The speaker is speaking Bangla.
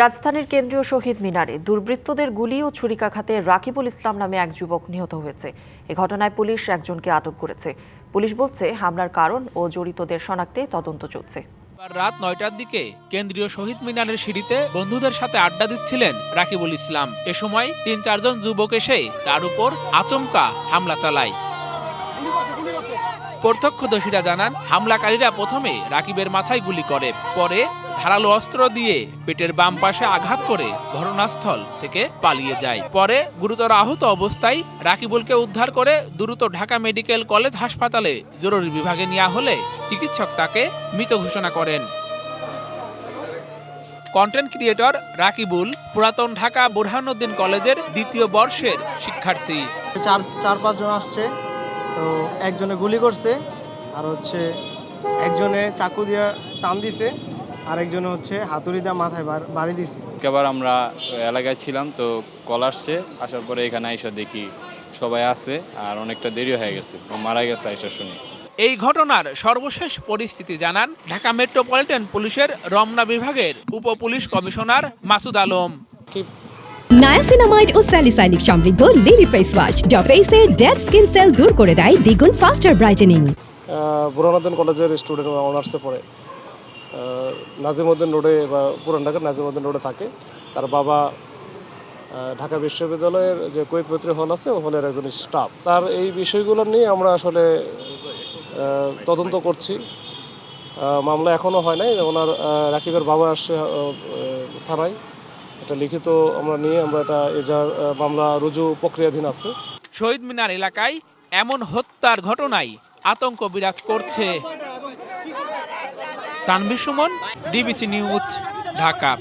রাজধানীর কেন্দ্রীয় শহীদ মিনারে দুর্বৃত্তদের গুলি ও ছুরিকাঘাতে রাকিবুল ইসলাম নামে এক যুবক নিহত হয়েছে। এ ঘটনায় পুলিশ একজনকে আটক করেছে। পুলিশ বলছে, হামলার কারণ ও জড়িতদের শনাক্তে তদন্ত চলছে। রাত ৯টার দিকে কেন্দ্রীয় শহীদ মিনারের সিঁড়িতে বন্ধুদের সাথে আড্ডা দিচ্ছিলেন রাকিবুল ইসলাম। এ সময় ৩-৪ জন যুবক এসে তার উপর আচমকা হামলা চালায়। প্রত্যক্ষদর্শীরা জানান, হামলাকারীরা প্রথমে রাকিবের মাথায় গুলি করে, পরে ধারালো অস্ত্র দিয়ে পেটের বাম পাশে আঘাত করে ঘটনাস্থল থেকে পালিয়ে যায়। পরে গুরুতর আহত অবস্থায় রাকিবুলকে উদ্ধার করে দ্রুত ঢাকা মেডিকেল কলেজ হাসপাতালে জরুরি বিভাগে নেওয়া হলে চিকিৎসক তাকে মৃত ঘোষণা করেন। কন্টেন্ট ক্রিয়েটর রাকিবুল পুরাতন ঢাকা বুরহানুদ্দিন কলেজের ২য় বর্ষের শিক্ষার্থী। ৪-৫ জন আসছে, তো একজনে গুলি করছে, আর একজনে চাকু দিয়ে টান দিছে, আর একজনে হাতুড়ি দিয়ে মাথায় বাড়ি দিছে। একবার আমরা এলাকায় ছিলাম, তো কল আসছে, আসার পরে এখানে আইসা দেখি সবাই আছে, আর অনেকটা দেরি হয়ে গেছে, মারা গেছে আইসা শুনি। এই ঘটনার সর্বশেষ পরিস্থিতি জানান ঢাকা মেট্রোপলিটন পুলিশের রমনা বিভাগের উপ police commissioner Masud Alam. Niacinamide ও স্যালিসাইলিক সমৃদ্ধ লিলি ফেস ওয়াশ যা ফেসের ডেড স্কিন সেল দূর করে দেয় দ্বিগুণ ফাস্টার ব্রাইটেনিং। বুরহানুদ্দিন কলেজের স্টুডেন্ট অনার্সে পড়ে, নাজিমউদ্দিন রোডে বা পুরান ঢাকার নাজিমউদ্দিন রোডে থাকে। তার বাবা ঢাকা বিশ্ববিদ্যালয়ের যে কুয়েত মৈত্রী হল আছে, ও হলের একজন স্টাফ। তার এই বিষয়গুলো নিয়ে আমরা আসলে তদন্ত করছি। মামলা এখনও হয় নাই। ওনার রাকিবের বাবা আসছে থানায়, এটা লিখিত আমরা নিয়ে আমরা এটা এজাহার মামলা রুজু প্রক্রিয়াধীন আছে। শহীদ মিনার এলাকায় এমন হত্যার ঘটনায় আতঙ্ক বিরাজ করছে। Tanvir Suman, DBC news, Dhaka.